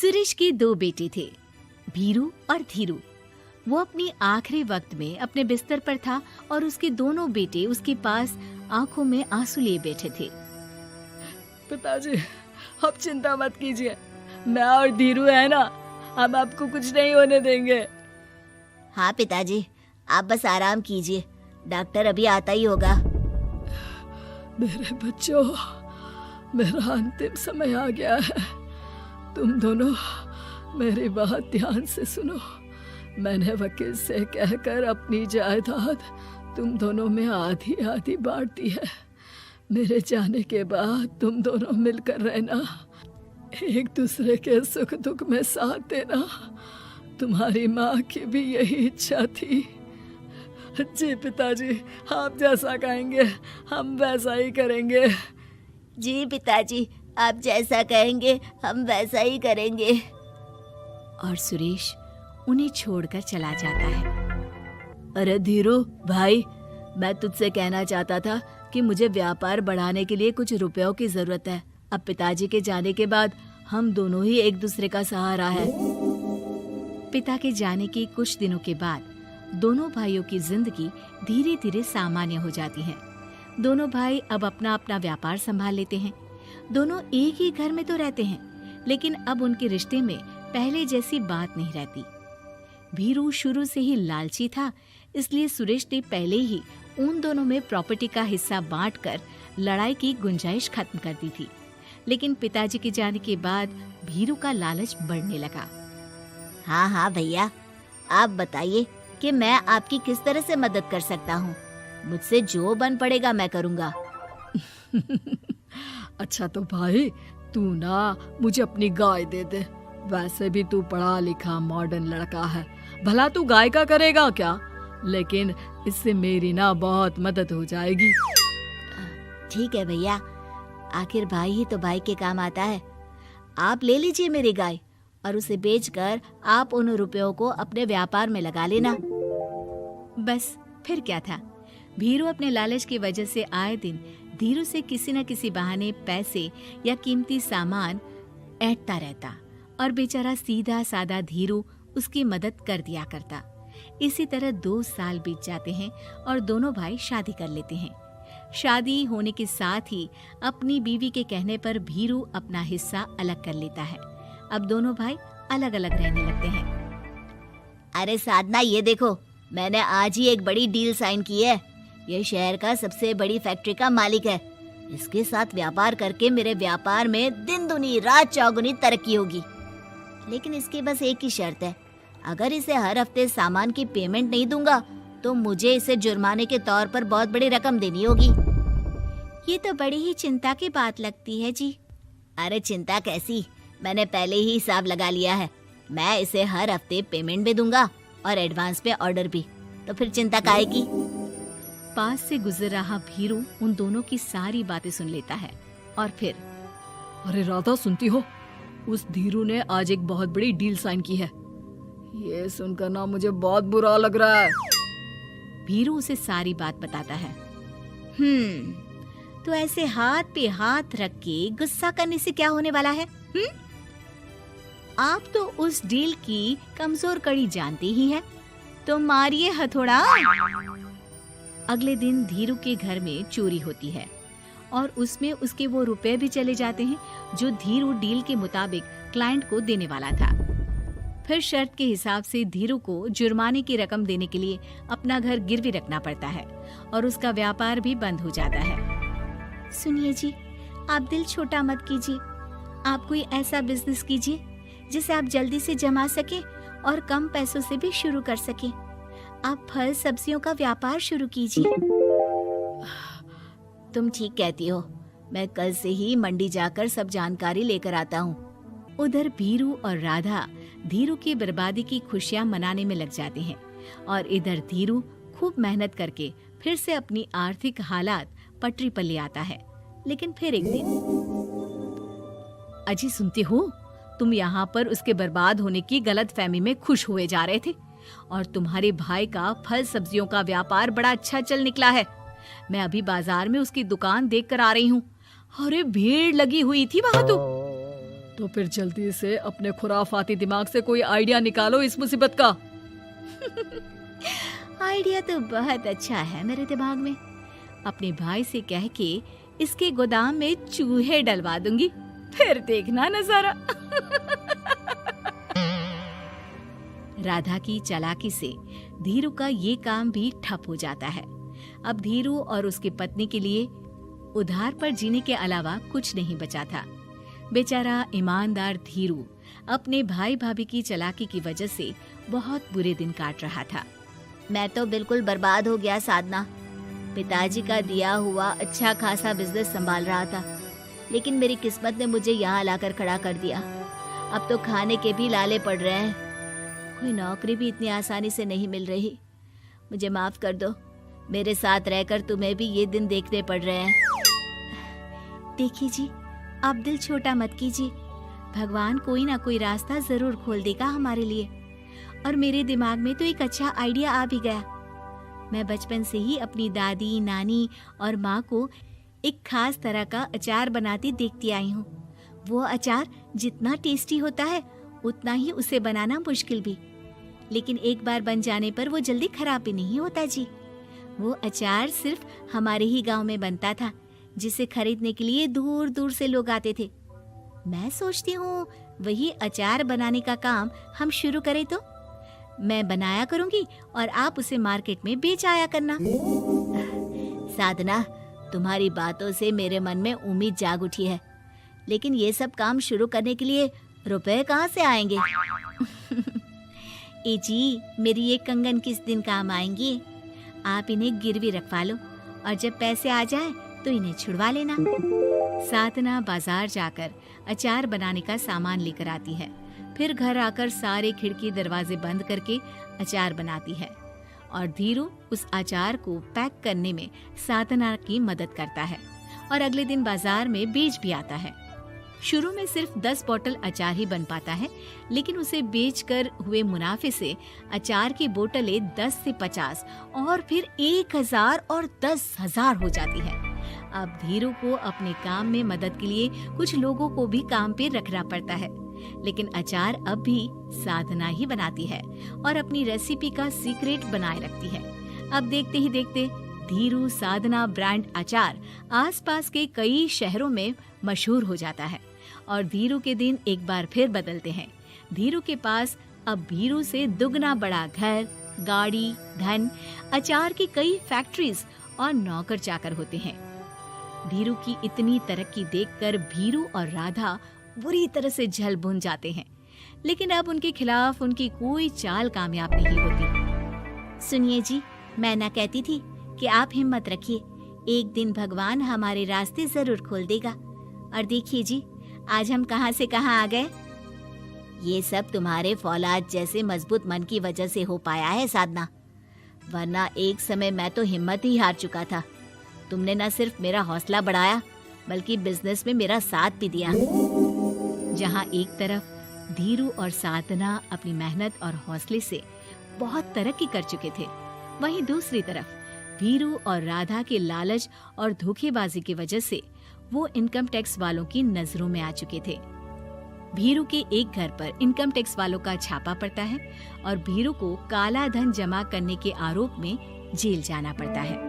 सुरेश के दो बेटे थे, भीरू और धीरू। वो अपनी आखिरी वक्त में अपने बिस्तर पर था और उसके दोनों बेटे उसके पास आंखों में आंसू लिए बैठे थे। पिताजी, आप चिंता मत कीजिए, मैं और धीरू है ना, हम आपको कुछ नहीं होने देंगे। हाँ पिताजी, आप बस आराम कीजिए, डॉक्टर अभी आता ही होगा। मेरे बच्चों, मेरा अंतिम समय आ गया है। तुम दोनों मेरी बात ध्यान से सुनो। मैंने वकील से कहकर अपनी जायदाद तुम दोनों में आधी आधी बांट दी है। मेरे जाने के बाद तुम दोनों मिलकर रहना, एक दूसरे के सुख दुख में साथ देना। तुम्हारी माँ की भी यही इच्छा थी। जी पिताजी, आप जैसा कहेंगे हम वैसा ही करेंगे। जी पिताजी, आप जैसा कहेंगे हम वैसा ही करेंगे। और सुरेश उन्हें छोड़कर चला जाता है। अरे धीरू भाई, मैं तुझसे कहना चाहता था कि मुझे व्यापार बढ़ाने के लिए कुछ रुपयों की जरूरत है। अब पिताजी के जाने के बाद हम दोनों ही एक दूसरे का सहारा है। पिता के जाने के कुछ दिनों के बाद दोनों भाइयों की जिंदगी धीरे धीरे सामान्य हो जाती है। दोनों भाई अब अपना अपना व्यापार संभाल लेते हैं। दोनों एक ही घर में तो रहते हैं, लेकिन अब उनके रिश्ते में पहले जैसी बात नहीं रहती। भीरू शुरू से ही लालची था, इसलिए सुरेश ने पहले ही उन दोनों में प्रॉपर्टी का हिस्सा बांटकर लड़ाई की गुंजाइश खत्म कर दी थी। लेकिन पिताजी के जाने के बाद भीरू का लालच बढ़ने लगा। हाँ भैया, आप बताइए कि मैं आपकी किस तरह से मदद कर सकता हूँ। मुझसे जो बन पड़ेगा मैं करूँगा। अच्छा तो भाई, तू ना मुझे अपनी गाय दे दे। वैसे भी तू पढ़ा लिखा मॉडर्न लड़का है, भला तू गाय का करेगा क्या? लेकिन इससे मेरी ना बहुत मदद हो जाएगी। ठीक है भैया, आखिर भाई ही तो भाई के काम आता है। आप ले लीजिए मेरी गाय और उसे बेचकर आप उन रुपयों को अपने व्यापार में लगा लेना। बस फिर क्या था। भीरू अपने लालच की वजह से आए दिन धीरू से किसी न किसी बहाने पैसे या कीमती सामान ऐंठता रहता और बेचारा सीधा सादा धीरू उसकी मदद कर दिया करता। इसी तरह 2 साल बीत जाते हैं और दोनों भाई शादी कर लेते हैं। शादी होने के साथ ही अपनी बीवी के कहने पर भीरू अपना हिस्सा अलग कर लेता है। अब दोनों भाई अलग अलग रहने लगते हैं। अरे साधना, ये देखो, मैंने आज ही एक बड़ी डील साइन की है। ये शहर का सबसे बड़ी फैक्ट्री का मालिक है। इसके साथ व्यापार करके मेरे व्यापार में दिन दुनी रात चौगुनी तरक्की होगी। लेकिन इसकी बस एक ही शर्त है, अगर इसे हर हफ्ते सामान की पेमेंट नहीं दूंगा तो मुझे इसे जुर्माने के तौर पर बहुत बड़ी रकम देनी होगी। ये तो बड़ी ही चिंता की बात लगती है जी। अरे चिंता कैसी, मैंने पहले ही हिसाब लगा लिया है। मैं इसे हर हफ्ते पेमेंट भी दूंगा और एडवांस पे ऑर्डर भी, तो फिर चिंता काहे की। पास से गुजर रहा भीरू उन दोनों की सारी बातें सुन लेता है और फिर, अरे राधा, सुनती हो? उस धीरू ने आज एक बहुत बड़ी डील साइन की है। ये सुनकर ना मुझे बहुत बुरा लग रहा है। भीरू उसे सारी बात बताता है। तो ऐसे हाथ पे हाथ रख के गुस्सा करने से क्या होने वाला है? आप तो उस डील की कमजोर कड़ी जानते ही हैं, तो मारिए हथौड़ा। अगले दिन धीरू के घर में चोरी होती है और उसमें उसके वो रुपए भी चले जाते हैं जो धीरू डील के मुताबिक क्लाइंट को देने वाला था। फिर शर्त के हिसाब से धीरू को जुर्माने की रकम देने के लिए अपना घर गिरवी रखना पड़ता है और उसका व्यापार भी बंद हो जाता है। सुनिए जी, आप दिल छोटा मत कीजिए। आप कोई ऐसा बिजनेस कीजिए जिसे आप जल्दी से जमा सके और कम पैसों से भी शुरू कर सके। आप फल सब्जियों का व्यापार शुरू कीजिए। तुम ठीक कहती हो, मैं कल से ही मंडी जाकर सब जानकारी लेकर आता हूँ। उधर भीरू और राधा धीरू की बर्बादी की खुशियां मनाने में लग जाते हैं और इधर धीरू खूब मेहनत करके फिर से अपनी आर्थिक हालात पटरी पर ले आता है। लेकिन फिर एक दिन, अजी सुनती हो, तुम यहाँ पर उसके बर्बाद होने की गलत फहमी में खुश हुए जा रहे थे और तुम्हारे भाई का फल सब्जियों का व्यापार बड़ा अच्छा चल निकला है। मैं अभी बाजार में उसकी दुकान देख कर आ रही हूँ। अरे भीड़ लगी हुई थी वहां तो फिर जल्दी से अपने खुराफाती दिमाग से कोई आइडिया निकालो इस मुसीबत का। आइडिया तो बहुत अच्छा है मेरे दिमाग में। अपने भाई से कह के इसके गोदाम में चूहे डलवा दूंगी, फिर देखना नजारा। राधा की चालाकी से धीरू का ये काम भी ठप हो जाता है। अब धीरू और उसकी पत्नी के लिए उधार पर जीने के अलावा कुछ नहीं बचा था। बेचारा ईमानदार धीरू अपने भाई भाभी की चालाकी की वजह से बहुत बुरे दिन काट रहा था। मैं तो बिल्कुल बर्बाद हो गया साधना। पिताजी का दिया हुआ अच्छा खासा बिजनेस संभाल रहा था, लेकिन मेरी किस्मत ने मुझे यहाँ लाकर खड़ा कर दिया। अब तो खाने के भी लाले पड़ रहे हैं। कोई नौकरी भी इतनी आसानी से नहीं मिल रही। मुझे माफ कर दो, मेरे साथ रहकर तुम्हें भी ये दिन देखने पड़ रहे हैं। देखिए जी, आप दिल छोटा मत कीजिए। भगवान कोई ना कोई रास्ता जरूर खोल देगा हमारे लिए। और मेरे दिमाग में तो एक अच्छा आइडिया आ भी गया। मैं बचपन से ही अपनी दादी, नानी और माँ को एक खास तरह का अचार बनाती देखती आई हूँ। वो अचार जितना टेस्टी होता है उतना ही उसे बनाना मुश्किल भी, लेकिन एक बार बन जाने पर वो जल्दी खराब भी नहीं होता जी। वो अचार सिर्फ हमारे ही गांव में बनता था, जिसे खरीदने के लिए दूर दूर से लोग आते थे। मैं सोचती हूँ वही अचार बनाने का काम हम शुरू करें तो। मैं बनाया करूंगी और आप उसे मार्केट में बेच आया करना। साधना, तुम्हारी बातों से मेरे मन में उम्मीद जाग उठी है, लेकिन ये सब काम शुरू करने के लिए रुपए कहाँ से आएंगे? ए जी, मेरी ये कंगन किस दिन काम आएंगी? आप इन्हें गिरवी रखवा लो और जब पैसे आ जाए तो इन्हें छुड़वा लेना। साधना बाजार जाकर अचार बनाने का सामान लेकर आती है। फिर घर आकर सारे खिड़की दरवाजे बंद करके अचार बनाती है और धीरू उस अचार को पैक करने में साधना की मदद करता है और अगले दिन बाजार में बेच भी आता है। शुरू में सिर्फ 10 बोतल अचार ही बन पाता है, लेकिन उसे बेचकर हुए मुनाफे से अचार की बोतलें 10 से 50 और फिर 1000 और 10,000 हो जाती है। अब धीरू को अपने काम में मदद के लिए कुछ लोगों को भी काम पे रखना पड़ता है, लेकिन अचार अब भी साधना ही बनाती है और अपनी रेसिपी का सीक्रेट बनाए रखती है। अब देखते ही देखते धीरू साधना ब्रांड अचार आसपास के कई शहरों में मशहूर हो जाता है और धीरू के दिन एक बार फिर बदलते हैं। धीरू के पास अब भीरू से दुगना बड़ा घर, गाड़ी, धन, अचार की कई फैक्ट्रीज और नौकर चाकर होते हैं। धीरू की इतनी तरक्की देखकर भीरू और राधा बुरी तरह से जल भुन जाते हैं, लेकिन अब उनके खिलाफ उनकी कोई चाल कामयाब नहीं होती। सुनिए जी, मैं ना कहती थी कि आप हिम्मत रखिए, एक दिन भगवान हमारे रास्ते जरूर खोल देगा। और देखिए जी, आज हम कहाँ से कहाँ आ गए। ये सब तुम्हारे फौलाद जैसे मजबूत मन की वजह से हो पाया है साधना, वरना एक समय मैं तो हिम्मत ही हार चुका था। तुमने न सिर्फ मेरा हौसला बढ़ाया बल्कि बिजनेस में मेरा साथ भी दिया। जहाँ एक तरफ धीरू और साधना अपनी मेहनत और हौसले से बहुत तरक्की कर चुके थे, वहीं दूसरी तरफ धीरू और राधा के लालच और धोखेबाजी की वजह से वो इनकम टैक्स वालों की नजरों में आ चुके थे। भीरू के एक घर पर इनकम टैक्स वालों का छापा पड़ता है और भीरू को काला धन जमा करने के आरोप में जेल जाना पड़ता है।